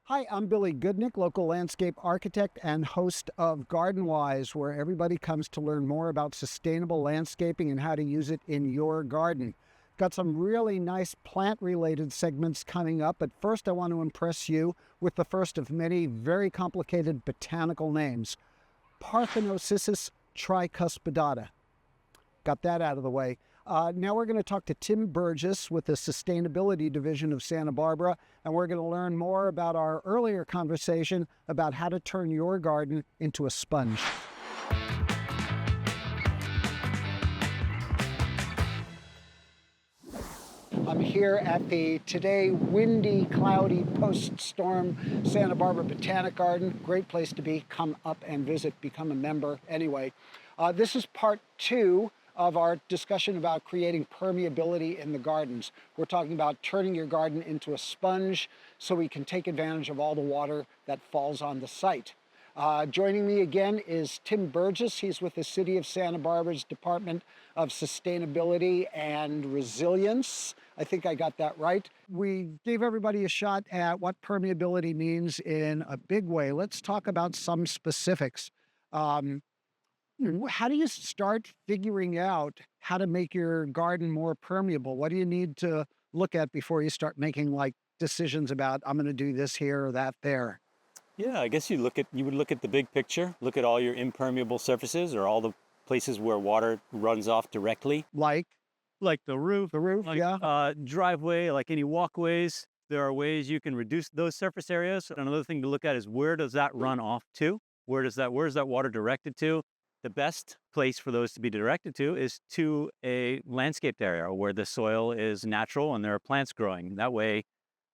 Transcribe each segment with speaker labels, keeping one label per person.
Speaker 1: Hi, I'm Billy Goodnick, local landscape architect and host of Garden Wise, where everybody comes to learn more about sustainable landscaping and how to use it in your garden. Got some really nice plant-related segments coming up, but first I want to impress you with the first of many very complicated botanical names, Parthenocissus tricuspidata. Got that out of the way. Now we're going to talk to Tim Burgess with the Sustainability Division of Santa Barbara, and we're going to learn more about our earlier conversation about how to turn your garden into a sponge. I'm here at the today windy, cloudy, post-storm Santa Barbara Botanic Garden. Great place to be. Come up and visit, become a member. Anyway, this is part two of our discussion about creating permeability in the gardens. We're talking about turning your garden into a sponge so we can take advantage of all the water that falls on the site. Joining me again is Tim Burgess. He's with the City of Santa Barbara's Department of Sustainability and Resilience. I think I got that right. We gave everybody a shot at what permeability means in a big way. Let's talk about some specifics. How do you start figuring out how to make your garden more permeable? What do you need to look at before you start making like decisions about I'm going to do this here or that there?
Speaker 2: Yeah, I guess you would look at the big picture, look at all your impermeable surfaces or all the places where water runs off directly. Like the roof,
Speaker 1: Yeah.
Speaker 2: driveway, like any walkways. There are ways you can reduce those surface areas. Another thing to look at is where does that run off to? Where's that water directed to? The best place for those to be directed to is to a landscaped area where the soil is natural and there are plants growing. That way,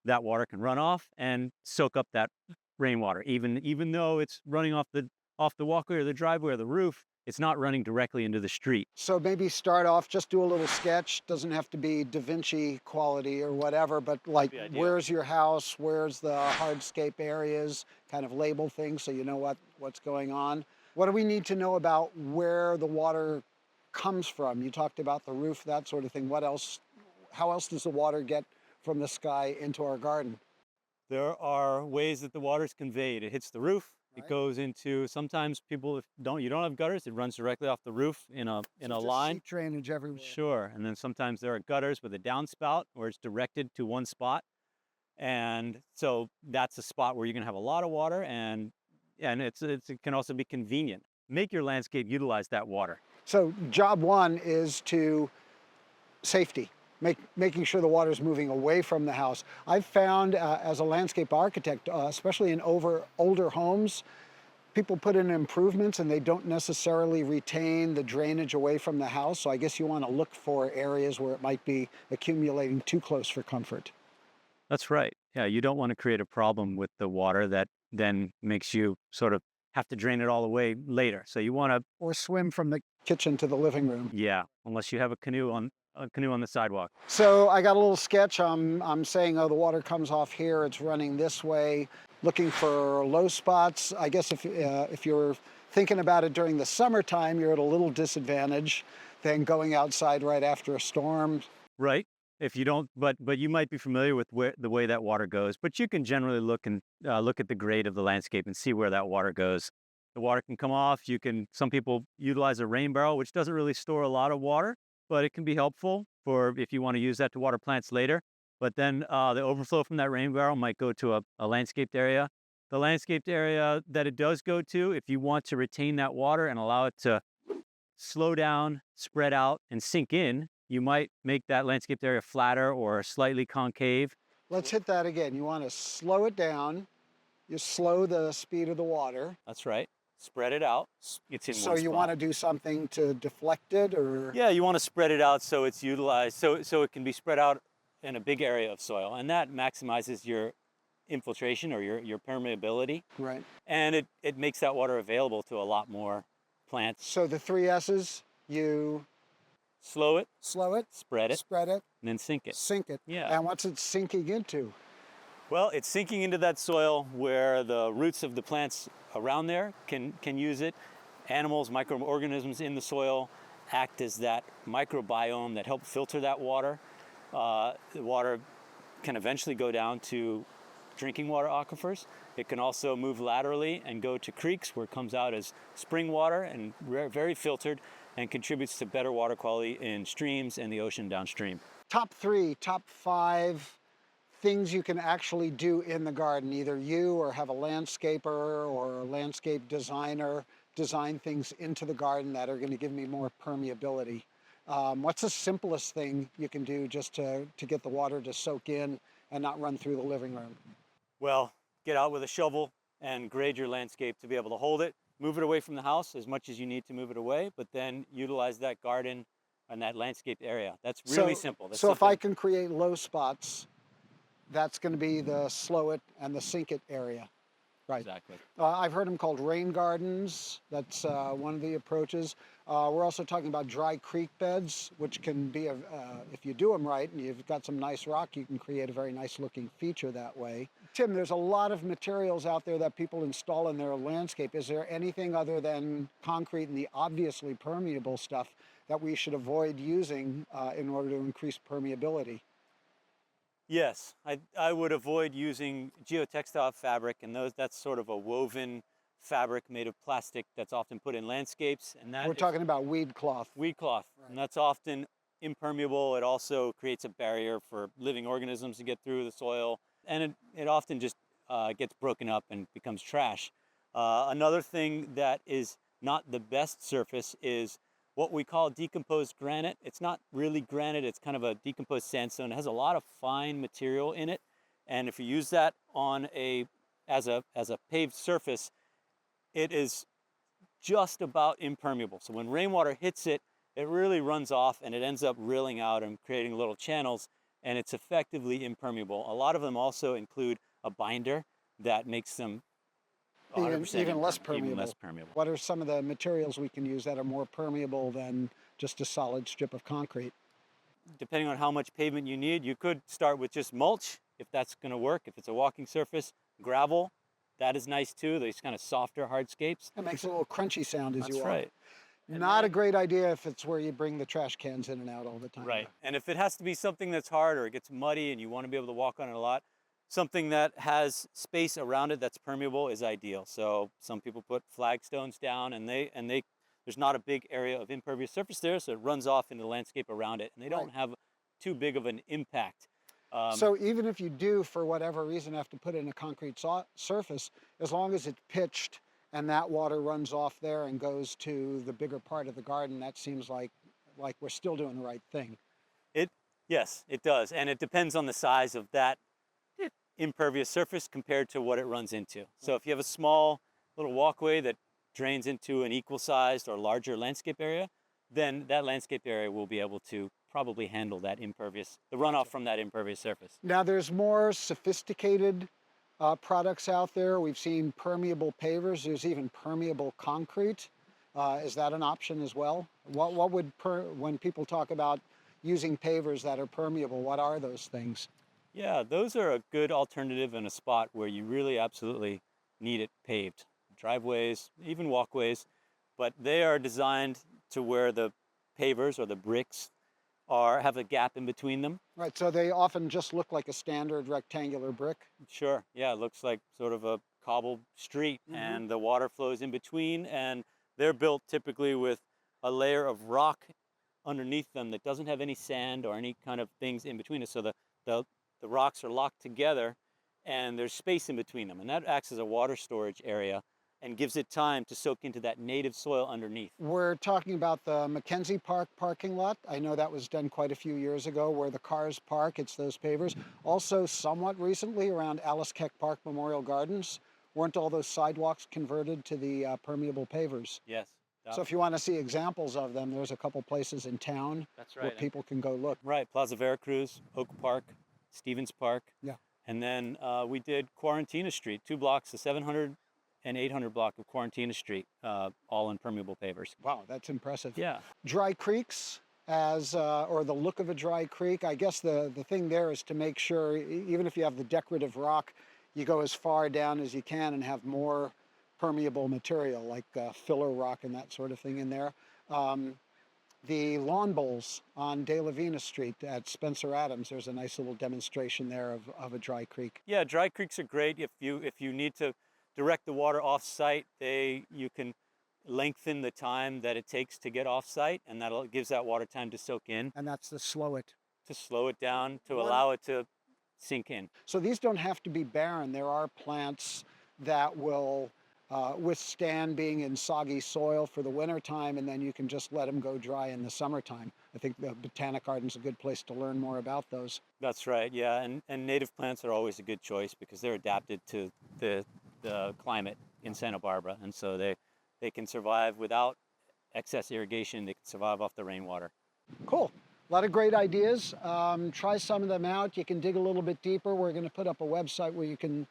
Speaker 2: that water can run off and soak up that rainwater. Even though it's running off the walkway or the driveway or the roof, it's not running directly into the street.
Speaker 1: So maybe start off, just do a little sketch. Doesn't have to be Da Vinci quality or whatever, but like where's your house? Where's the hardscape areas? Kind of label things so you know what's going on. What do we need to know about where the water comes from? You talked about the roof, that sort of thing. What else? How else does the water get from the sky into our garden?
Speaker 2: There are ways that the water is conveyed. It hits the roof. It goes into, sometimes you don't have gutters, it runs directly off the roof in a line.
Speaker 1: Seep drainage everywhere.
Speaker 2: Sure. And then sometimes there are gutters with a downspout where it's directed to one spot. And so that's a spot where you're going to have a lot of water, and it can also be convenient. Make your landscape utilize that water.
Speaker 1: So job one is to safety. Making sure the water is moving away from the house. I've found as a landscape architect, especially in older homes, people put in improvements and they don't necessarily retain the drainage away from the house. So I guess you want to look for areas where it might be accumulating too close for comfort.
Speaker 2: That's right. Yeah, you don't want to create a problem with the water that then makes you sort of have to drain it all away later. So you want to...
Speaker 1: Or swim from the kitchen to the living room.
Speaker 2: Yeah, unless you have a canoe on the sidewalk.
Speaker 1: So I got a little sketch. I'm saying, oh, the water comes off here. It's running this way. Looking for low spots. I guess if you're thinking about it during the summertime, you're at a little disadvantage than going outside right after a storm.
Speaker 2: Right. If you don't, but you might be familiar with the way that water goes. But you can generally look at the grade of the landscape and see where that water goes. The water can come off. Some people utilize a rain barrel, which doesn't really store a lot of water, but it can be helpful for if you want to use that to water plants later. But then the overflow from that rain barrel might go to a landscaped area. The landscaped area that it does go to, if you want to retain that water and allow it to slow down, spread out, and sink in, you might make that landscaped area flatter or slightly concave.
Speaker 1: Let's hit that again. You want to slow it down. You slow the speed of the water.
Speaker 2: That's right. Spread it out. It's in
Speaker 1: so
Speaker 2: one
Speaker 1: you
Speaker 2: spot.
Speaker 1: Want to do something to deflect it, or?
Speaker 2: Yeah, you want to spread it out so it's utilized, so it can be spread out in a big area of soil, and that maximizes your infiltration or your permeability.
Speaker 1: Right.
Speaker 2: And it makes that water available to a lot more plants.
Speaker 1: So the 3 S's, you
Speaker 2: slow it,
Speaker 1: spread it,
Speaker 2: and then sink it.
Speaker 1: Sink it.
Speaker 2: Yeah.
Speaker 1: And what's it sinking into?
Speaker 2: Well, it's sinking into that soil where the roots of the plants around there can use it. Animals, microorganisms in the soil act as that microbiome that help filter that water. The water can eventually go down to drinking water aquifers. It can also move laterally and go to creeks where it comes out as spring water and very filtered and contributes to better water quality in streams and the ocean downstream.
Speaker 1: Top 3, top 5 things you can actually do in the garden, either you or have a landscaper or a landscape designer design things into the garden that are going to give me more permeability. What's the simplest thing you can do just to get the water to soak in and not run through the living room?
Speaker 2: Well, get out with a shovel and grade your landscape to be able to hold it. Move it away from the house as much as you need to move it away, but then utilize that garden and that landscape area. That's really simple. That's
Speaker 1: so if I can create low spots, that's going to be the slow it and the sink it area. Right.
Speaker 2: Exactly.
Speaker 1: I've heard them called rain gardens. That's one of the approaches. We're also talking about dry creek beds, which can be, if you do them right and you've got some nice rock, you can create a very nice looking feature that way. Tim, there's a lot of materials out there that people install in their landscape. Is there anything other than concrete and the obviously permeable stuff that we should avoid using in order to increase permeability?
Speaker 2: Yes, I would avoid using geotextile fabric, and that's sort of a woven fabric made of plastic that's often put in landscapes. And that
Speaker 1: we're talking about weed cloth.
Speaker 2: Weed cloth, right. And that's often impermeable. It also creates a barrier for living organisms to get through the soil, and it often just gets broken up and becomes trash. Another thing that is not the best surface is what we call decomposed granite. It's not really granite, it's kind of a decomposed sandstone. It has a lot of fine material in it, and if you use that on as a paved surface, it is just about impermeable. So when rainwater hits it, it really runs off and it ends up rilling out and creating little channels, and it's effectively impermeable. A lot of them also include a binder that makes them
Speaker 1: even less permeable.
Speaker 2: Even less permeable.
Speaker 1: What are some of the materials we can use that are more permeable than just a solid strip of concrete?
Speaker 2: Depending on how much pavement you need, you could start with just mulch, if that's going to work. If it's a walking surface, gravel, that is nice too. These kind of softer hardscapes.
Speaker 1: It makes a little crunchy sound as you walk.
Speaker 2: That's right.
Speaker 1: Not a great idea if it's where you bring the trash cans in and out all the time.
Speaker 2: Right. And if it has to be something that's hard or it gets muddy and you want to be able to walk on it a lot, something that has space around it that's permeable is ideal. So some people put flagstones down, and there's not a big area of impervious surface there, so it runs off into the landscape around it, and they don't have too big of an impact.
Speaker 1: So even if you do, for whatever reason, have to put in a concrete surface, as long as it's pitched and that water runs off there and goes to the bigger part of the garden, that seems like we're still doing the right thing.
Speaker 2: Yes, it does, and it depends on the size of that impervious surface compared to what it runs into. So if you have a small little walkway that drains into an equal sized or larger landscape area, then that landscape area will be able to probably handle the runoff from that impervious surface.
Speaker 1: Now there's more sophisticated products out there. We've seen permeable pavers. There's even permeable concrete. Is that an option as well? What would, when people talk about using pavers that are permeable, what are those things?
Speaker 2: Yeah, those are a good alternative in a spot where you really absolutely need it paved. Driveways, even walkways, but they are designed to where the pavers or the bricks have a gap in between them.
Speaker 1: Right, so they often just look like a standard rectangular brick?
Speaker 2: Sure, yeah, it looks like sort of a cobbled street, and the water flows in between, and they're built typically with a layer of rock underneath them that doesn't have any sand or any kind of things in between it, so the rocks are locked together and there's space in between them, and that acts as a water storage area and gives it time to soak into that native soil underneath.
Speaker 1: We're talking about the Mackenzie Park parking lot. I know that was done quite a few years ago where the cars park, it's those pavers. Also somewhat recently around Alice Keck Park Memorial Gardens, weren't all those sidewalks converted to the permeable pavers?
Speaker 2: Yes.
Speaker 1: So if you want to see examples of them, there's a couple places in town where people can go look.
Speaker 2: Right, Plaza Veracruz, Oak Park, Stevens Park.
Speaker 1: Yeah.
Speaker 2: And then we did Quarantina Street, 2 blocks, the 700 and 800 block of Quarantina Street, all in permeable pavers.
Speaker 1: Wow, that's impressive.
Speaker 2: Yeah.
Speaker 1: Dry creeks, or the look of a dry creek, I guess the thing there is to make sure, even if you have the decorative rock, you go as far down as you can and have more permeable material like filler rock and that sort of thing in there. the lawn bowls on De La Vina Street at Spencer Adams. There's a nice little demonstration there of a dry creek.
Speaker 2: Yeah, dry creeks are great. If you need to direct the water off site, you can lengthen the time that it takes to get off site, and that gives that water time to soak in,
Speaker 1: And that's to slow it.
Speaker 2: to slow it down, to allow it to sink in.
Speaker 1: So these don't have to be barren. There are plants that will withstand being in soggy soil for the winter time, and then you can just let them go dry in the summertime. I think the Botanic Garden's a good place to learn more about those.
Speaker 2: That's right, yeah, and native plants are always a good choice because they're adapted to the climate in Santa Barbara, and so they can survive without excess irrigation. They can survive off the rainwater.
Speaker 1: Cool. A lot of great ideas. Try some of them out. You can dig a little bit deeper. We're going to put up a website where you can,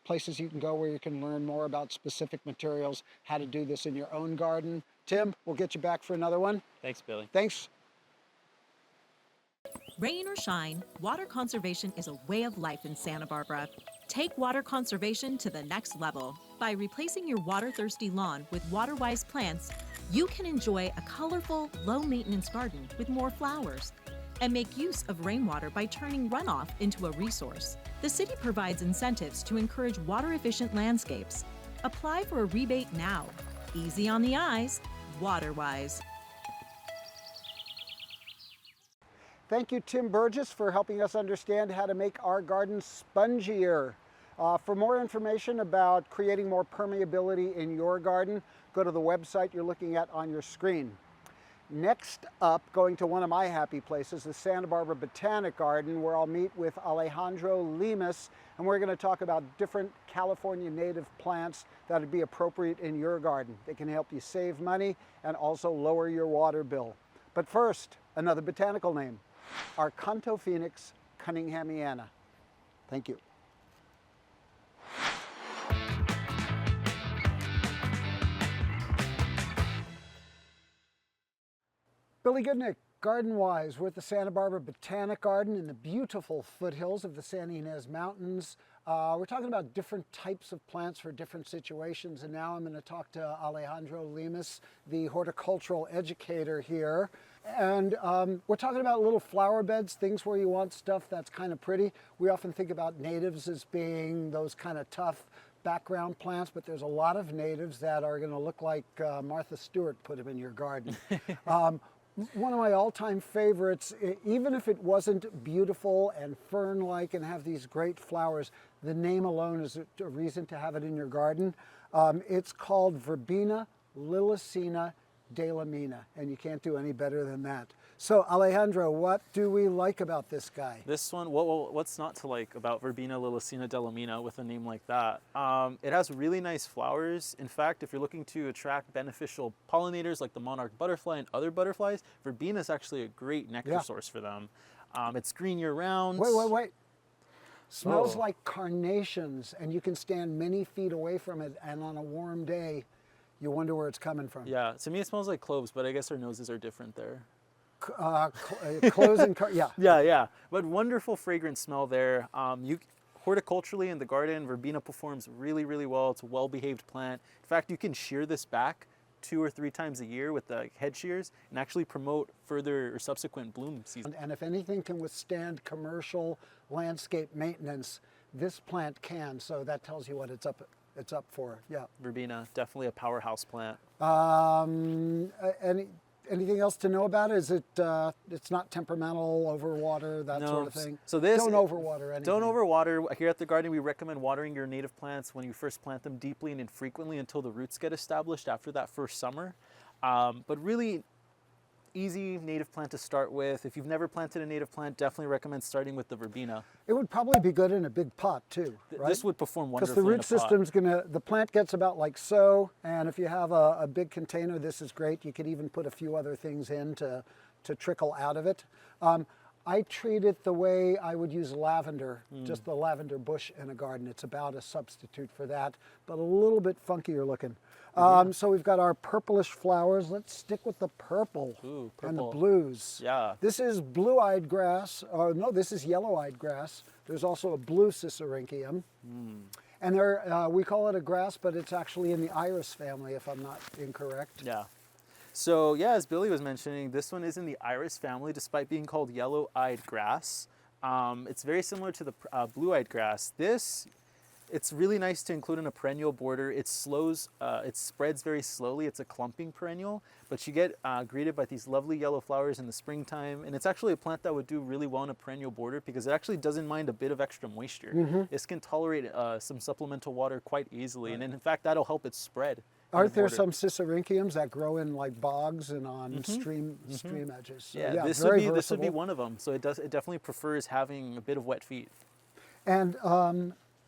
Speaker 1: places you can go where you can learn more about specific materials, how to do this in your own garden. Tim, we'll get you back for another one.
Speaker 2: Thanks, Billy.
Speaker 1: Thanks.
Speaker 3: Rain or shine, water conservation is a way of life in Santa Barbara. Take water conservation to the next level. By replacing your water-thirsty lawn with water-wise plants, you can enjoy a colorful, low-maintenance garden with more flowers. And make use of rainwater by turning runoff into a resource. The city provides incentives to encourage water-efficient landscapes. Apply for a rebate now. Easy on the eyes, water-wise.
Speaker 1: Thank you, Tim Burgess, for helping us understand how to make our garden spongier. For more information about creating more permeability in your garden, go to the website you're looking at on your screen. Next up, going to one of my happy places, the Santa Barbara Botanic Garden, where I'll meet with Alejandro Lemus, and we're going to talk about different California native plants that would be appropriate in your garden. They can help you save money and also lower your water bill. But first, another botanical name, Arcantophoenix cunninghamiana. Thank you. Billy Goodnick, Garden Wise. We're at the Santa Barbara Botanic Garden in the beautiful foothills of the Santa Ynez Mountains. We're talking about different types of plants for different situations, and now I'm going to talk to Alejandro Lemus, the horticultural educator here. And we're talking about little flower beds, things where you want stuff that's kind of pretty. We often think about natives as being those kind of tough background plants, but there's a lot of natives that are going to look like Martha Stewart put them in your garden. One of my all-time favorites, even if it wasn't beautiful and fern-like and have these great flowers, the name alone is a reason to have it in your garden. It's called Verbena lilacina de la Mina, and you can't do any better than that. So Alejandro, what do we like about this guy?
Speaker 4: This one, what's not to like about Verbena lilacina de la Mina with a name like that? It has really nice flowers. In fact, if you're looking to attract beneficial pollinators like the monarch butterfly and other butterflies, Verbena is actually a great nectar source for them. It's green year-round.
Speaker 1: Wait. Smells like carnations, and you can stand many feet away from it, and on a warm day, you wonder where it's coming from.
Speaker 4: Yeah, to me it smells like cloves, but I guess our noses are different there.
Speaker 1: Clothes and
Speaker 4: yeah, but wonderful fragrant smell there. Horticulturally in the garden, Verbena performs really well. It's a well-behaved plant. In fact, you can shear this back 2 or 3 times a year with the head shears and actually promote further or subsequent bloom season.
Speaker 1: And if anything can withstand commercial landscape maintenance, this plant can. So that tells you what it's up for. Yeah.
Speaker 4: Verbena, definitely a powerhouse plant.
Speaker 1: Anything else to know about it? Is it, it's not temperamental, overwater, that sort of thing?
Speaker 4: So this,
Speaker 1: don't overwater anything.
Speaker 4: Don't overwater. Here at the garden, we recommend watering your native plants when you first plant them deeply and infrequently until the roots get established after that first summer. But really easy native plant to start with. If you've never planted a native plant, definitely recommend starting with the Verbena.
Speaker 1: It would probably be good in a big pot too, right?
Speaker 4: This would perform wonderfully
Speaker 1: because the root system's the plant gets about like so, and if you have a big container, this is great. You could even put a few other things in to trickle out of it. I treat it the way I would use lavender, just the lavender bush in a garden. It's about a substitute for that, but a little bit funkier looking. So we've got our purplish flowers. Let's stick with the purple, and the blues.
Speaker 4: Yeah.
Speaker 1: This is blue-eyed grass. No, this is yellow-eyed grass. There's also a blue Cicericium. And we call it a grass, but it's actually in the iris family, if I'm not incorrect.
Speaker 4: Yeah. So yeah, as Billy was mentioning, this one is in the iris family, despite being called yellow-eyed grass. It's very similar to the blue-eyed grass. It's really nice to include in a perennial border. It spreads very slowly. It's a clumping perennial, but you get greeted by these lovely yellow flowers in the springtime. And it's actually a plant that would do really well in a perennial border because it actually doesn't mind a bit of extra moisture. This can tolerate some supplemental water quite easily. And in fact, that'll help it spread.
Speaker 1: Aren't there some Sisyrinchiums that grow in like bogs and on stream edges? So,
Speaker 4: Yeah, this would be one of them. So it definitely prefers having a bit of wet feet.
Speaker 1: And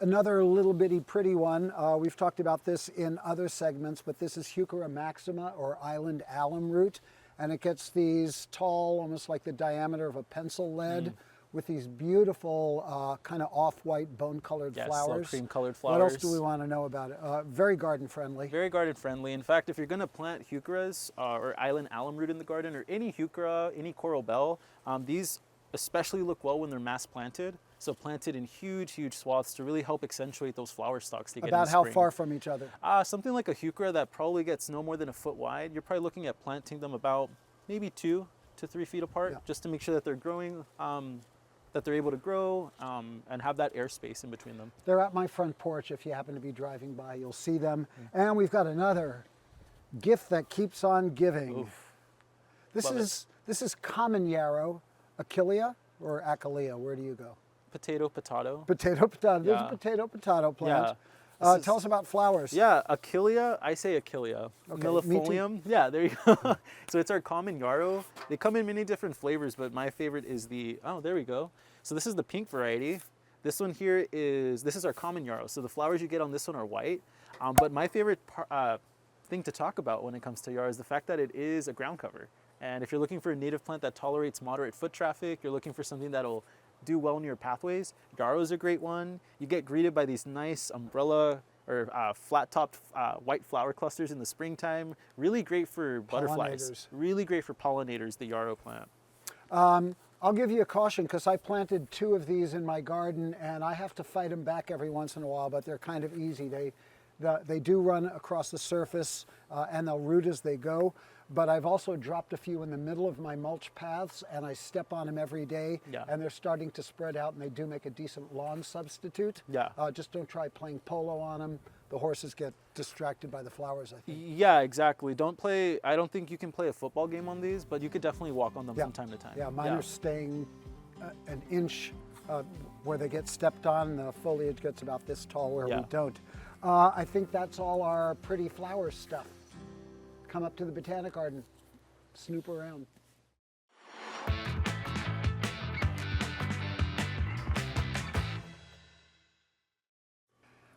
Speaker 1: another little bitty pretty one, we've talked about this in other segments, but this is Heuchera maxima or island alum root. And it gets these tall, almost like the diameter of a pencil lead, with these beautiful kind of off-white bone-colored flowers.
Speaker 4: Cream-colored flowers.
Speaker 1: What else do we want to know about it? Very garden-friendly.
Speaker 4: Very garden-friendly. In fact, if you're going to plant heucheras or island alum root in the garden, or any heuchera, any coral bell, these especially look well when they're mass planted. So planted in huge, huge swaths to really help accentuate those flower stalks to get in the
Speaker 1: About how
Speaker 4: spring.
Speaker 1: far from each other?
Speaker 4: Something like a heuchera that probably gets no more than a foot wide. You're probably looking at planting them about maybe 2 to 3 feet apart, just to make sure that they're growing, that they're able to grow and have that airspace in between them.
Speaker 1: They're at my front porch. If you happen to be driving by, you'll see them. And we've got another gift that keeps on giving.
Speaker 4: Oof.
Speaker 1: This is common yarrow, Achillea or Achillea. Where do you go?
Speaker 4: Potato, potato.
Speaker 1: Potato, potato. There's a potato, potato plant.
Speaker 4: Yeah.
Speaker 1: Tell us about flowers.
Speaker 4: Yeah, Achillea, I say Achillea.
Speaker 1: Okay,
Speaker 4: Millefolium, yeah, there you go. So it's our common yarrow. They come in many different flavors, but my favorite is there we go. So this is the pink variety. This one here this is our common yarrow. So the flowers you get on this one are white. But my favorite thing to talk about when it comes to yarrow is the fact that it is a ground cover. And if you're looking for a native plant that tolerates moderate foot traffic, you're looking for something that'll do well near pathways, yarrow is a great one. You get greeted by these nice umbrella or flat-topped white flower clusters in the springtime. Really great for butterflies. Really great for pollinators, the yarrow plant.
Speaker 1: I'll give you a caution because I planted 2 of these in my garden and I have to fight them back every once in a while, but they're kind of easy. They do run across the surface and they'll root as they go. But I've also dropped a few in the middle of my mulch paths and I step on them every day and they're starting to spread out and they do make a decent lawn substitute. Just don't try playing polo on them. The horses get distracted by the flowers, I think.
Speaker 4: Yeah, exactly. I don't think you can play a football game on these, but you could definitely walk on them from time to time.
Speaker 1: Yeah, mine are staying an inch where they get stepped on. The foliage gets about this tall where we don't. I think that's all our pretty flower stuff. Come up to the Botanic Garden, snoop around.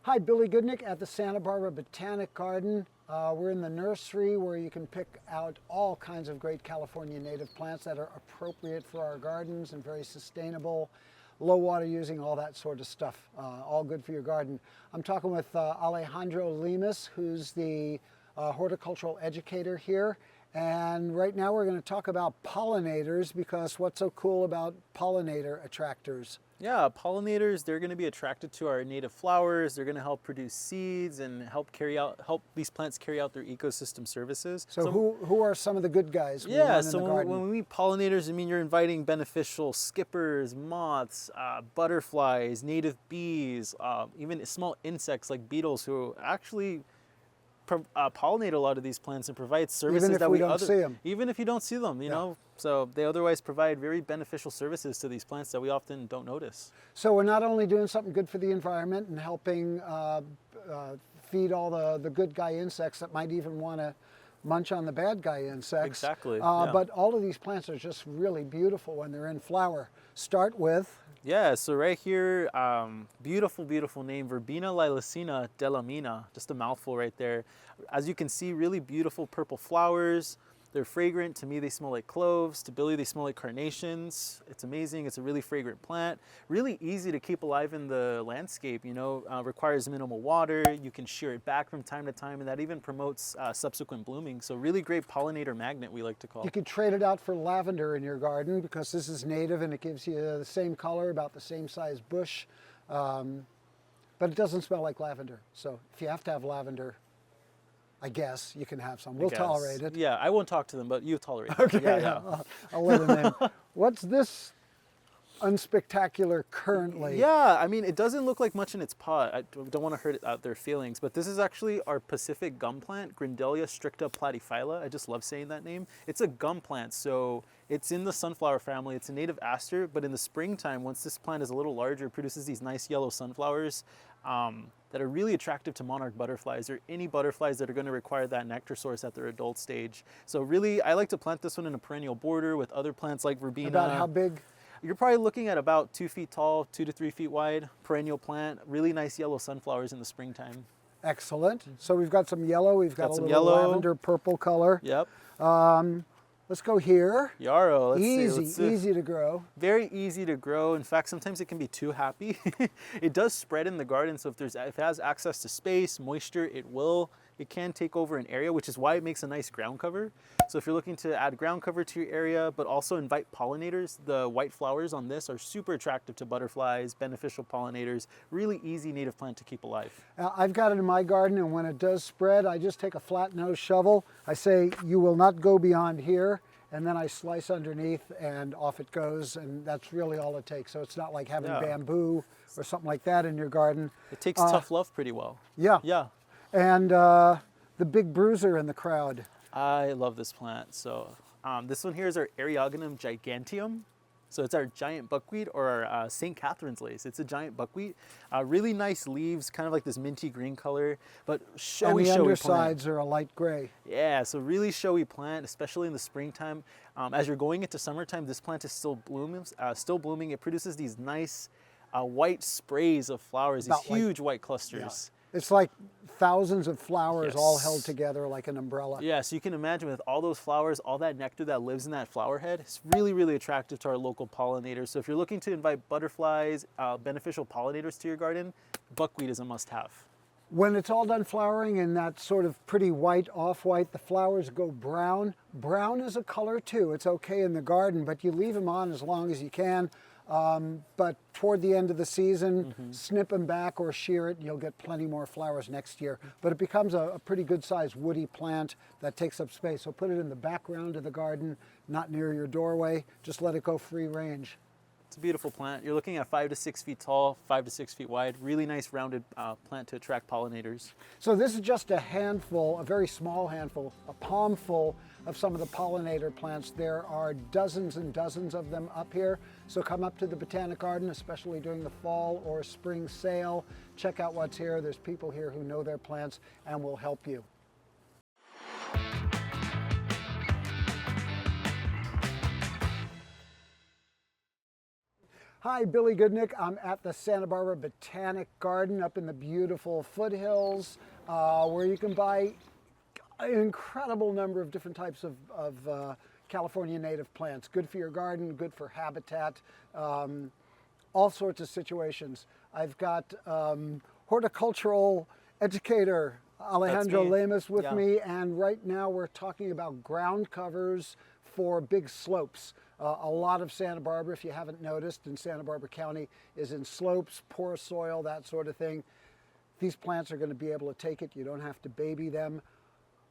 Speaker 1: Hi, Billy Goodnick at the Santa Barbara Botanic Garden. We're in the nursery where you can pick out all kinds of great California native plants that are appropriate for our gardens and very sustainable, low water using, all that sort of stuff, all good for your garden. I'm talking with Alejandro Lemus, who's the horticultural educator here. And right now we're going to talk about pollinators because what's so cool about pollinator attractors?
Speaker 4: Yeah, pollinators, they're going to be attracted to our native flowers. They're going to help produce seeds and help these plants carry out their ecosystem services.
Speaker 1: So who are some of the good guys?
Speaker 4: When we meet pollinators, I mean, you're inviting beneficial skippers, moths, butterflies, native bees, even small insects like beetles who actually pollinate a lot of these plants and provide services
Speaker 1: even if we don't see them.
Speaker 4: Even if you don't see them, you know. So they otherwise provide very beneficial services to these plants that we often don't notice.
Speaker 1: So we're not only doing something good for the environment and helping feed all the good guy insects that might even want to munch on the bad guy insects.
Speaker 4: Exactly.
Speaker 1: But all of these plants are just really beautiful when they're in flower. Start with...
Speaker 4: Yeah, so right here, beautiful, beautiful name, Verbena lilacina delamina, just a mouthful right there. As you can see, really beautiful purple flowers. They're fragrant. To me, they smell like cloves. To Billy, they smell like carnations. It's amazing. It's a really fragrant plant. Really easy to keep alive in the landscape, you know, requires minimal water. You can shear it back from time to time, and that even promotes subsequent blooming. So really great pollinator magnet, we like to call.
Speaker 1: You could trade it out for lavender in your garden because this is native and it gives you the same color, about the same size bush. But it doesn't smell like lavender. So if you have to have lavender, I guess you can have some.
Speaker 4: I
Speaker 1: We'll
Speaker 4: guess.
Speaker 1: tolerate it.
Speaker 4: Yeah, I won't talk to them, but you tolerate it.
Speaker 1: Okay,
Speaker 4: Yeah, yeah.
Speaker 1: I'll let them in. What's this unspectacular currently?
Speaker 4: Yeah, I mean, it doesn't look like much in its pot. I don't want to hurt their feelings, but this is actually our Pacific gum plant, Grindelia stricta platyphylla. I just love saying that name. It's a gum plant, so it's in the sunflower family. It's a native aster, but in the springtime, once this plant is a little larger, it produces these nice yellow sunflowers that are really attractive to monarch butterflies or any butterflies that are going to require that nectar source at their adult stage. So really, I like to plant this one in a perennial border with other plants like verbena.
Speaker 1: About how big?
Speaker 4: You're probably looking at about 2 feet tall, 2 to 3 feet wide, perennial plant, really nice yellow sunflowers in the springtime.
Speaker 1: Excellent. So we've got some yellow, we've got a
Speaker 4: some
Speaker 1: little
Speaker 4: yellow.
Speaker 1: lavender purple color.
Speaker 4: Yep.
Speaker 1: Let's go here.
Speaker 4: Yarrow, let's see.
Speaker 1: Easy, easy to grow.
Speaker 4: Very easy to grow. In fact, sometimes it can be too happy. It does spread in the garden, so if it has access to space, moisture, it can take over an area, which is why it makes a nice ground cover. So if you're looking to add ground cover to your area, but also invite pollinators, the white flowers on this are super attractive to butterflies, beneficial pollinators, really easy native plant to keep alive.
Speaker 1: I've got it in my garden, and when it does spread, I just take a flat nose shovel. I say, you will not go beyond here, and then I slice underneath and off it goes, and that's really all it takes. So it's not like having
Speaker 4: Yeah.
Speaker 1: bamboo or something like that in your garden.
Speaker 4: It takes tough love pretty well.
Speaker 1: Yeah.
Speaker 4: Yeah.
Speaker 1: And the big bruiser in the crowd.
Speaker 4: I love this plant. So this one here is our Eriogonum giganteum. So it's our giant buckwheat, or our St. Catherine's lace. It's a giant buckwheat. Really nice leaves, kind of like this minty green color, but showy,
Speaker 1: And the
Speaker 4: showy
Speaker 1: undersides
Speaker 4: plant.
Speaker 1: are a light gray.
Speaker 4: Yeah, so really showy plant, especially in the springtime. As you're going into summertime, this plant is still blooming. It produces these nice white sprays of flowers, these
Speaker 1: About like-
Speaker 4: huge white clusters.
Speaker 1: It's like thousands of flowers all
Speaker 4: Yes.
Speaker 1: held together like an umbrella.
Speaker 4: Yeah, so you can imagine with all those flowers, all that nectar that lives in that flower head, it's really, really attractive to our local pollinators. So if you're looking to invite butterflies, beneficial pollinators to your garden, buckwheat is a must-have.
Speaker 1: When it's all done flowering in that sort of pretty white, off-white, the flowers go brown. Brown is a color too. It's okay in the garden, but you leave them on as long as you can. But toward the end of the season, snip them back or shear it, and you'll get plenty more flowers next year. But it becomes a pretty good sized woody plant that takes up space. So put it in the background of the garden, not near your doorway. Just let it go free range.
Speaker 4: It's a beautiful plant. You're looking at 5 to 6 feet tall, 5 to 6 feet wide. Really nice rounded plant to attract pollinators.
Speaker 1: So this is just a handful, a very small handful, a palmful of some of the pollinator plants. There are dozens and dozens of them up here. So come up to the Botanic Garden, especially during the fall or spring sale. Check out what's here. There's people here who know their plants and will help you. Hi, Billy Goodnick. I'm at the Santa Barbara Botanic Garden up in the beautiful foothills where you can buy an incredible number of different types of California native plants. Good for your garden, good for habitat, all sorts of situations. I've got horticultural educator Alejandro
Speaker 4: me.
Speaker 1: Lemus with
Speaker 4: Yeah.
Speaker 1: me, and right now we're talking about ground covers for big slopes. A lot of Santa Barbara, if you haven't noticed, in Santa Barbara County is in slopes, poor soil, that sort of thing. These plants are going to be able to take it. You don't have to baby them.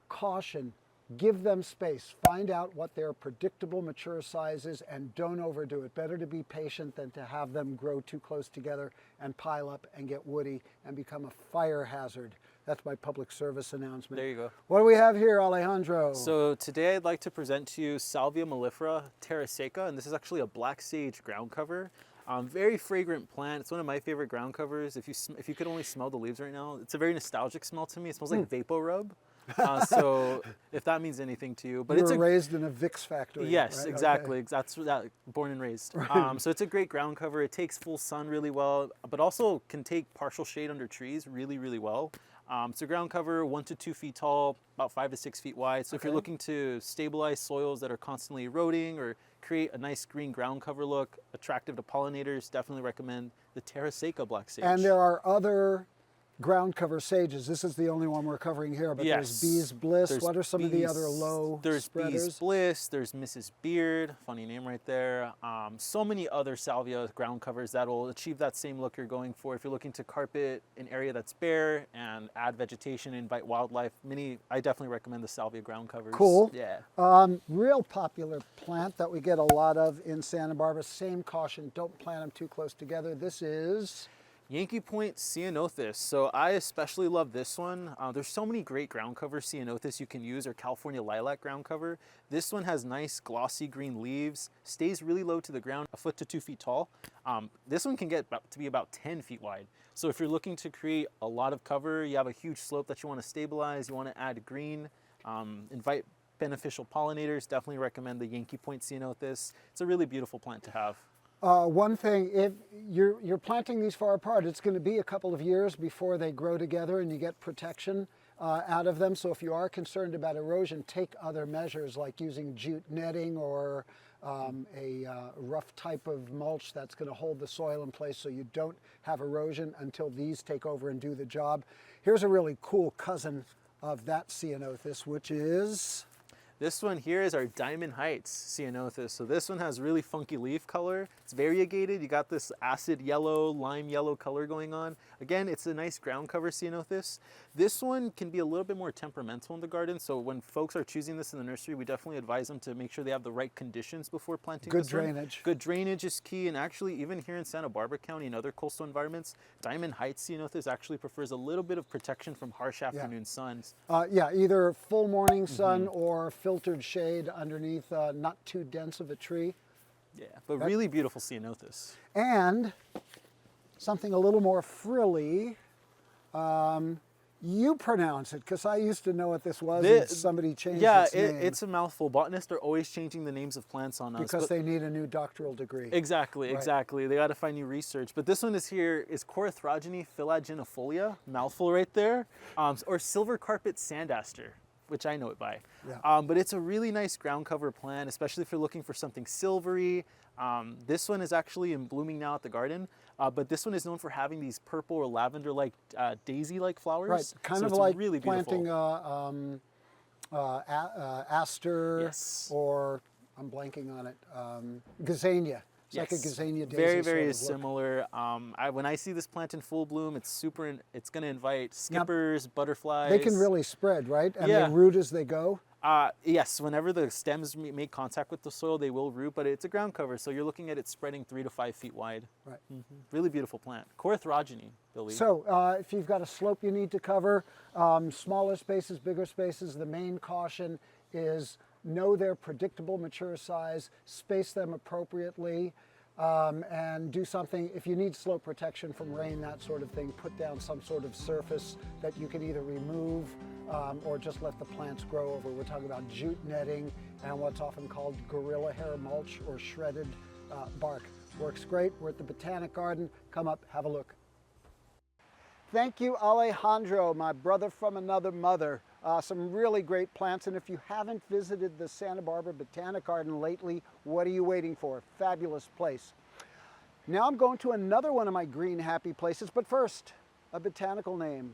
Speaker 1: Caution, give them space. Find out what their predictable mature size is and don't overdo it. Better to be patient than to have them grow too close together and pile up and get woody and become a fire hazard. That's my public service announcement.
Speaker 4: There you go.
Speaker 1: What do we have here, Alejandro?
Speaker 4: So today I'd like to present to you Salvia mellifera terraseca, and this is actually a black sage ground cover. Very fragrant plant. It's one of my favorite ground covers. If you could only smell the leaves right now, it's a very nostalgic smell to me. It smells like Vapo Rub. So if that means anything to you, but
Speaker 1: you
Speaker 4: it's
Speaker 1: were raised in a Vicks factory.
Speaker 4: Yes,
Speaker 1: right?
Speaker 4: exactly.
Speaker 1: Okay.
Speaker 4: That's that. Born and raised. So it's a great ground cover. It takes full sun really well, but also can take partial shade under trees really, really well. It's a ground cover, 1 to 2 feet tall, about 5 to 6 feet wide. So if you're looking to stabilize soils that are constantly eroding or create a nice green ground cover look, attractive to pollinators, definitely recommend the terraseca black sage.
Speaker 1: And there are other ground cover sages. This is the only one we're covering here, but there's Bee's Bliss.
Speaker 4: There's
Speaker 1: What are some of the other low
Speaker 4: There's
Speaker 1: spreaders?
Speaker 4: Bee's Bliss, there's Mrs. Beard, funny name right there. So many other salvia ground covers that will achieve that same look you're going for. If you're looking to carpet an area that's bare and add vegetation, invite wildlife, I definitely recommend the salvia ground covers.
Speaker 1: Cool.
Speaker 4: Yeah.
Speaker 1: Real popular plant that we get a lot of in Santa Barbara. Same caution, don't plant them too close together. This is
Speaker 4: Yankee Point Ceanothus. So I especially love this one. There's so many great ground cover Ceanothus you can use, or California lilac ground cover. This one has nice glossy green leaves, stays really low to the ground, 1 foot to 2 feet tall. This one can get to be about 10 feet wide. So if you're looking to create a lot of cover, you have a huge slope that you want to stabilize, you want to add green, invite beneficial pollinators, definitely recommend the Yankee Point Ceanothus. It's a really beautiful plant to have.
Speaker 1: one thing, if you're planting these far apart, it's going to be a couple of years before they grow together and you get protection out of them. So if you are concerned about erosion, take other measures like using jute netting or a rough type of mulch that's going to hold the soil in place so you don't have erosion until these take over and do the job. Here's a really cool cousin of that Ceanothus, which is...
Speaker 4: This one here is our Diamond Heights Ceanothus. So this one has really funky leaf color. It's variegated. You got this acid yellow, lime yellow color going on. Again, it's a nice ground cover Ceanothus. This one can be a little bit more temperamental in the garden. So when folks are choosing this in the nursery, we definitely advise them to make sure they have the right conditions before planting
Speaker 1: Good
Speaker 4: this one.
Speaker 1: drainage.
Speaker 4: Good drainage is key. And actually, even here in Santa Barbara County and other coastal environments, Diamond Heights Ceanothus actually prefers a little bit of protection from harsh afternoon suns.
Speaker 1: Yeah, either full morning sun or filtered shade underneath not too dense of a tree.
Speaker 4: Yeah, but really beautiful Ceanothus.
Speaker 1: And something a little more frilly, you pronounce it, because I used to know what this was and somebody changed its name.
Speaker 4: Yeah, it's a mouthful. Botanists are always changing the names of plants on us.
Speaker 1: Because they need a new doctoral degree.
Speaker 4: Exactly,
Speaker 1: Right.
Speaker 4: exactly. They got to find new research. But this one is Corythrogene phylogenifolia, mouthful right there, or silver carpet sandaster, which I know it by.
Speaker 1: Yeah.
Speaker 4: But it's a really nice ground cover plant, especially if you're looking for something silvery. This one is actually in blooming now at the garden, but this one is known for having these purple or lavender-like daisy-like flowers.
Speaker 1: Right, kind
Speaker 4: So
Speaker 1: of
Speaker 4: it's
Speaker 1: like
Speaker 4: really
Speaker 1: planting
Speaker 4: beautiful.
Speaker 1: aster,
Speaker 4: Yes.
Speaker 1: or I'm blanking on it, gazania. It's like a gazania daisy.
Speaker 4: Very,
Speaker 1: sort
Speaker 4: very
Speaker 1: of look.
Speaker 4: similar. When I see this plant in full bloom, it's going to invite skippers, butterflies.
Speaker 1: They can really spread, right? And
Speaker 4: Yeah.
Speaker 1: they root as they go.
Speaker 4: Yes, whenever the stems make contact with the soil, they will root, but it's a ground cover, so you're looking at it spreading 3 to 5 feet wide.
Speaker 1: Right.
Speaker 4: Really beautiful plant. Corythrogene, Billy.
Speaker 1: So if you've got a slope you need to cover, smaller spaces, bigger spaces, the main caution is know their predictable mature size, space them appropriately, and do something. If you need slope protection from rain, that sort of thing, put down some sort of surface that you can either remove or just let the plants grow over. We're talking about jute netting and what's often called gorilla hair mulch or shredded bark. Works great. We're at the Botanic Garden. Come up, have a look. Thank you, Alejandro, my brother from another mother. Some really great plants, and if you haven't visited the Santa Barbara Botanic Garden lately, what are you waiting for? Fabulous place. Now I'm going to another one of my green happy places, but first, a botanical name.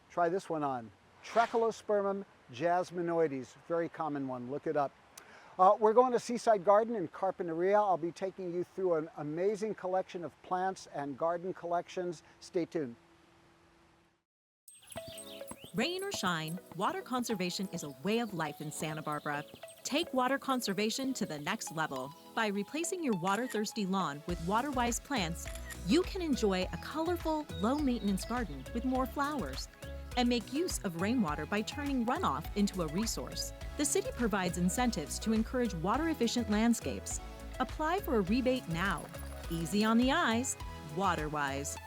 Speaker 1: Try this one on. Trachelospermum jasminoides, very common one, look it up. We're going to Seaside Garden in Carpinteria. I'll be taking you through an amazing collection of plants and garden collections. Stay tuned.
Speaker 3: Rain or shine, water conservation is a way of life in Santa Barbara. Take water conservation to the next level. By replacing your water-thirsty lawn with water-wise plants, you can enjoy a colorful, low-maintenance garden with more flowers. And make use of rainwater by turning runoff into a resource. The city provides incentives to encourage water-efficient landscapes. Apply for a rebate now. Easy on the eyes, water-wise.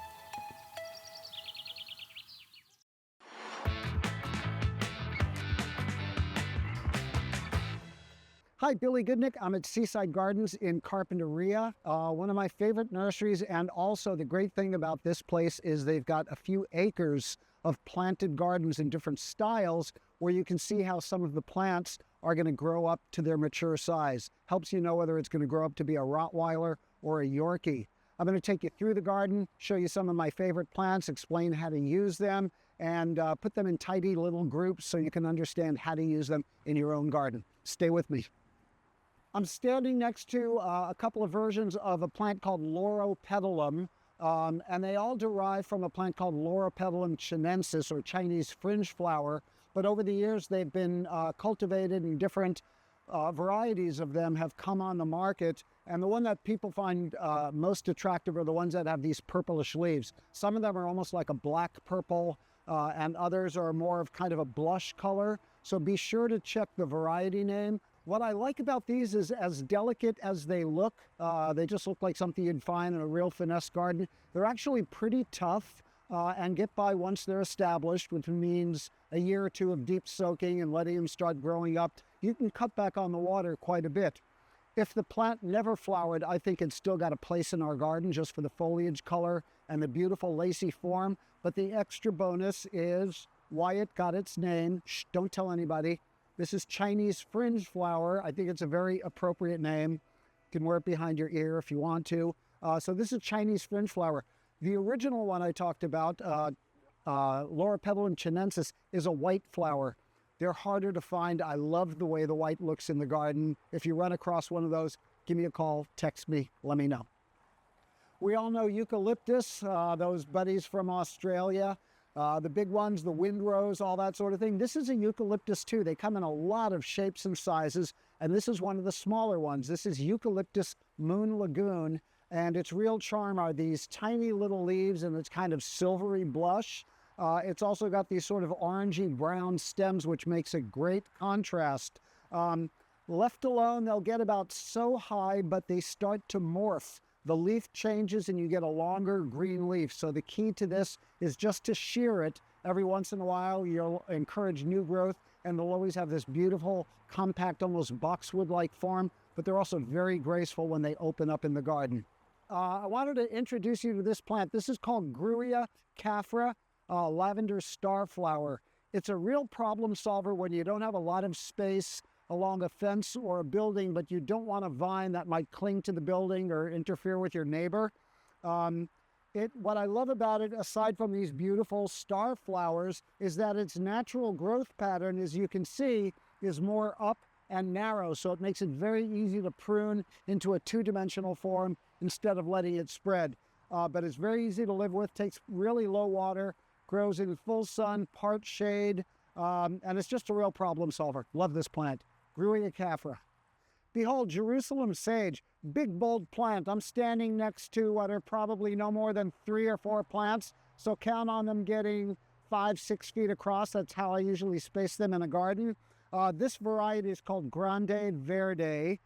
Speaker 1: Hi, Billy Goodnick. I'm at Seaside Gardens in Carpinteria, one of my favorite nurseries, and also the great thing about this place is they've got a few acres of planted gardens in different styles where you can see how some of the plants are going to grow up to their mature size. Helps you know whether it's going to grow up to be a Rottweiler or a Yorkie. I'm going to take you through the garden, show you some of my favorite plants, explain how to use them, and put them in tidy little groups so you can understand how to use them in your own garden. Stay with me. I'm standing next to a couple of versions of a plant called Loropetalum, and they all derive from a plant called Loropetalum chinensis, or Chinese fringe flower. But over the years, they've been cultivated, and different varieties of them have come on the market. And the one that people find most attractive are the ones that have these purplish leaves. Some of them are almost like a black purple, and others are more of kind of a blush color. So be sure to check the variety name. What I like about these is, as delicate as they look, they just look like something you'd find in a real finesse garden. They're actually pretty tough and get by once they're established, which means a year or two of deep soaking and letting them start growing up. You can cut back on the water quite a bit. If the plant never flowered, I think it's still got a place in our garden just for the foliage color and the beautiful lacy form. But the extra bonus is why it got its name. Shh, don't tell anybody. This is Chinese fringe flower. I think it's a very appropriate name. You can wear it behind your ear if you want to. So this is Chinese fringe flower. The original one I talked about, Loropetalum chinensis, is a white flower. They're harder to find. I love the way the white looks in the garden. If you run across one of those, give me a call, text me, let me know. We all know eucalyptus, those buddies from Australia. The big ones, the windrose, all that sort of thing. This is a eucalyptus too. They come in a lot of shapes and sizes, and this is one of the smaller ones. This is Eucalyptus Moon Lagoon, and its real charm are these tiny little leaves and its kind of silvery blush. It's also got these sort of orangey brown stems, which makes a great contrast. Left alone, they'll get about so high, but they start to morph. The leaf changes and you get a longer green leaf. So the key to this is just to shear it every once in a while. You'll encourage new growth, and they'll always have this beautiful, compact, almost boxwood-like form, but they're also very graceful when they open up in the garden. I wanted to introduce you to this plant. This is called Grewia caphra, lavender starflower. It's a real problem solver when you don't have a lot of space along a fence or a building, but you don't want a vine that might cling to the building or interfere with your neighbor. What I love about it, aside from these beautiful star flowers, is that its natural growth pattern, as you can see, is more up and narrow. So it makes it very easy to prune into a two-dimensional form instead of letting it spread. But it's very easy to live with, takes really low water, grows in full sun, part shade, and it's just a real problem solver. Love this plant. Grewia caphra. Behold, Jerusalem sage, big bold plant. I'm standing next to what are probably no more than 3 or 4 plants, so count on them getting 5-6 feet across. That's how I usually space them in a garden. This variety is called Grande Verde,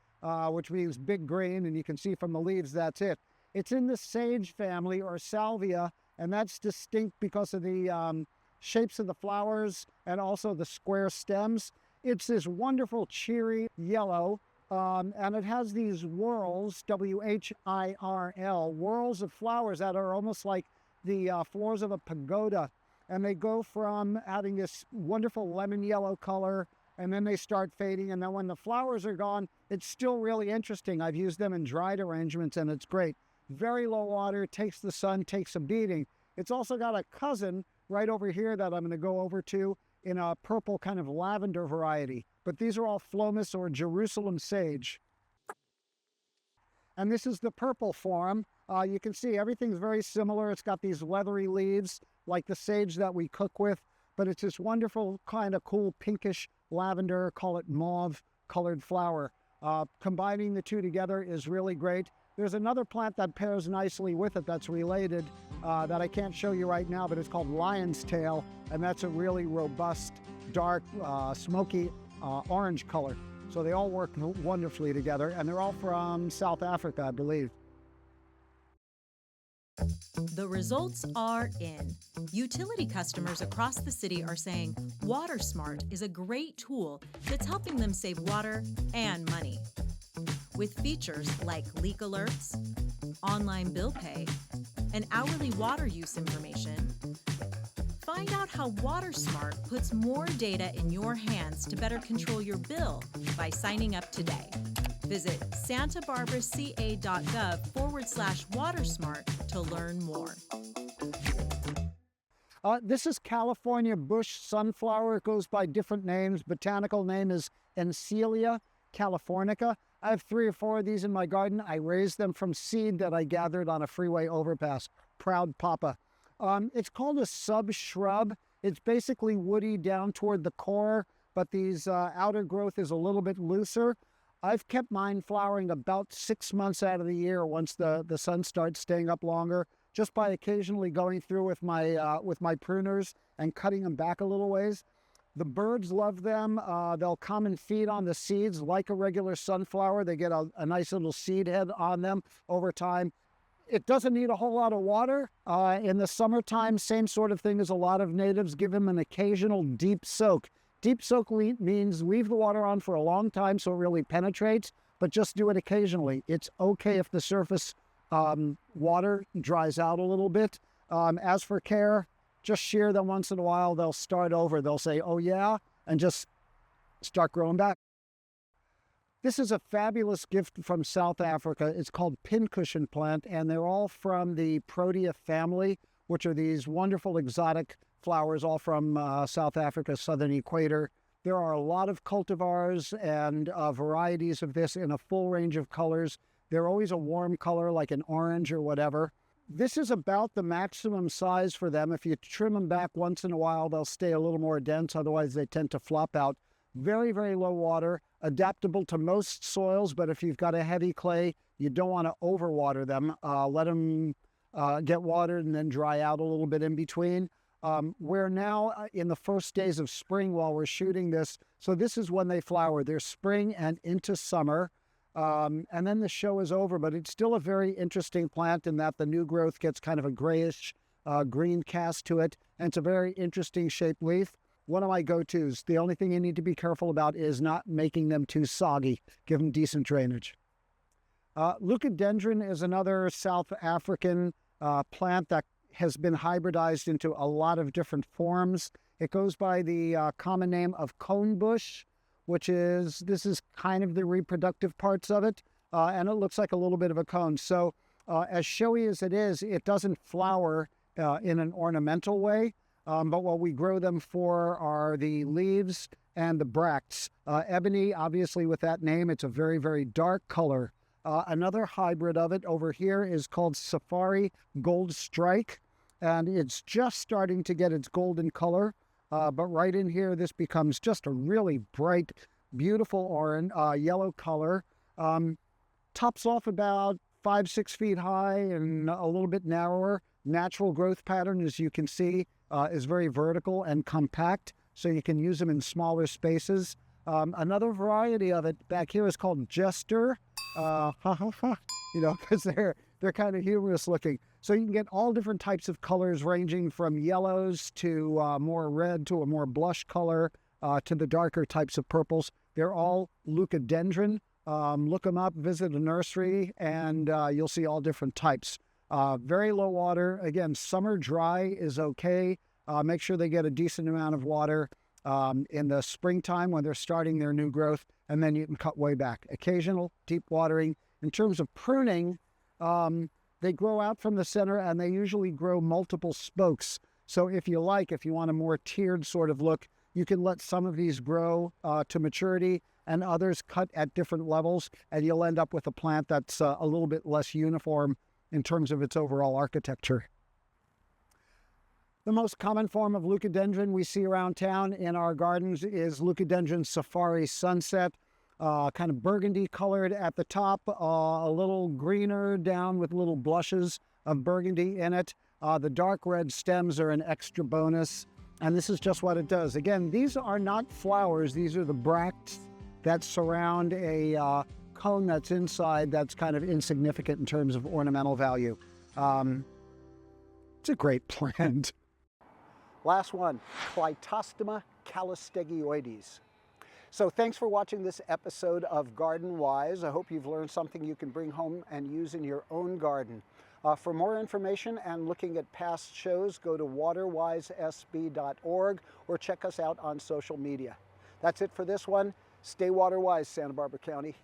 Speaker 1: which means big green, and you can see from the leaves that's it. It's in the sage family, or salvia, and that's distinct because of the shapes of the flowers and also the square stems. It's this wonderful cheery yellow, and it has these whorls, W-H-I-R-L, whorls of flowers that are almost like the floors of a pagoda. And they go from having this wonderful lemon yellow color, and then they start fading. And then when the flowers are gone, it's still really interesting. I've used them in dried arrangements, and it's great. Very low water, takes the sun, takes a beating. It's also got a cousin right over here that I'm going to go over to in a purple kind of lavender variety. But these are all Phlomis or Jerusalem sage. And this is the purple form. You can see everything's very similar. It's got these leathery leaves like the sage that we cook with, but it's this wonderful kind of cool pinkish lavender, call it mauve colored flower. Combining the two together is really great. There's another plant that pairs nicely with it that's related that I can't show you right now, but it's called lion's tail, and that's a really robust, dark, smoky orange color. So they all work wonderfully together, and they're all from South Africa, I believe.
Speaker 3: The results are in. Utility customers across the city are saying WaterSmart is a great tool that's helping them save water and money. With features like leak alerts, online bill pay, and hourly water use information, find out how WaterSmart puts more data in your hands to better control your bill by signing up today. Visit santabarbaraca.gov/watersmart to learn more.
Speaker 1: This is California bush sunflower. It goes by different names. Botanical name is Encelia californica. I have 3 or 4 of these in my garden. I raised them from seed that I gathered on a freeway overpass. Proud papa. It's called a sub-shrub. It's basically woody down toward the core, but these outer growth is a little bit looser. I've kept mine flowering about 6 months out of the year once the sun starts staying up longer, just by occasionally going through with my pruners and cutting them back a little ways. The birds love them. They'll come and feed on the seeds like a regular sunflower. They get a nice little seed head on them over time. It doesn't need a whole lot of water. In the summertime, same sort of thing as a lot of natives, give them an occasional deep soak. Deep soak means leave the water on for a long time so it really penetrates, but just do it occasionally. It's okay if the surface water dries out a little bit. As for care, just shear them once in a while. They'll start over. They'll say, oh yeah, and just start growing back. This is a fabulous gift from South Africa. It's called pincushion plant, and they're all from the Protea family, which are these wonderful exotic flowers, all from South Africa's southern equator. There are a lot of cultivars and varieties of this in a full range of colors. They're always a warm color like an orange or whatever. This is about the maximum size for them. If you trim them back once in a while, they'll stay a little more dense. Otherwise, they tend to flop out. Very, very low water, adaptable to most soils, but if you've got a heavy clay, you don't want to overwater them. Let them get watered and then dry out a little bit in between. We're now in the first days of spring while we're shooting this. So this is when they flower. They're spring and into summer. And then the show is over, but it's still a very interesting plant in that the new growth gets kind of a grayish green cast to it. And it's a very interesting shaped leaf. One of my go-tos. The only thing you need to be careful about is not making them too soggy. Give them decent drainage. Leucadendron is another South African plant that has been hybridized into a lot of different forms. It goes by the common name of cone bush, this is kind of the reproductive parts of it, and it looks like a little bit of a cone. So as showy as it is, it doesn't flower in an ornamental way, but what we grow them for are the leaves and the bracts. Ebony, obviously with that name, it's a very, very dark color. Another hybrid of it over here is called Safari Gold Strike, and it's just starting to get its golden color. But right in here, this becomes just a really bright, beautiful orange, yellow color. Tops off about 5-6 feet high and a little bit narrower. Natural growth pattern, as you can see, is very vertical and compact, so you can use them in smaller spaces. Another variety of it back here is called Jester, because they're kind of humorous looking. So you can get all different types of colors ranging from yellows to more red to a more blush color to the darker types of purples. They're all leucadendron. Look them up, visit a nursery, and you'll see all different types. Very low water. Again, summer dry is okay. Make sure they get a decent amount of water in the springtime when they're starting their new growth, and then you can cut way back. Occasional deep watering. In terms of pruning, they grow out from the center and they usually grow multiple spokes. So if you want a more tiered sort of look, you can let some of these grow to maturity and others cut at different levels, and you'll end up with a plant that's a little bit less uniform in terms of its overall architecture. The most common form of leucadendron we see around town in our gardens is Leucadendron Safari Sunset. Kind of burgundy colored at the top, a little greener down with little blushes of burgundy in it. The dark red stems are an extra bonus, and this is just what it does. Again, these are not flowers. These are the bracts that surround a cone that's inside that's kind of insignificant in terms of ornamental value. It's a great plant. Last one, Clitostoma callistegioides. So thanks for watching this episode of Garden Wise. I hope you've learned something you can bring home and use in your own garden. For more information and looking at past shows, go to waterwisesb.org or check us out on social media. That's it for this one. Stay water wise, Santa Barbara County.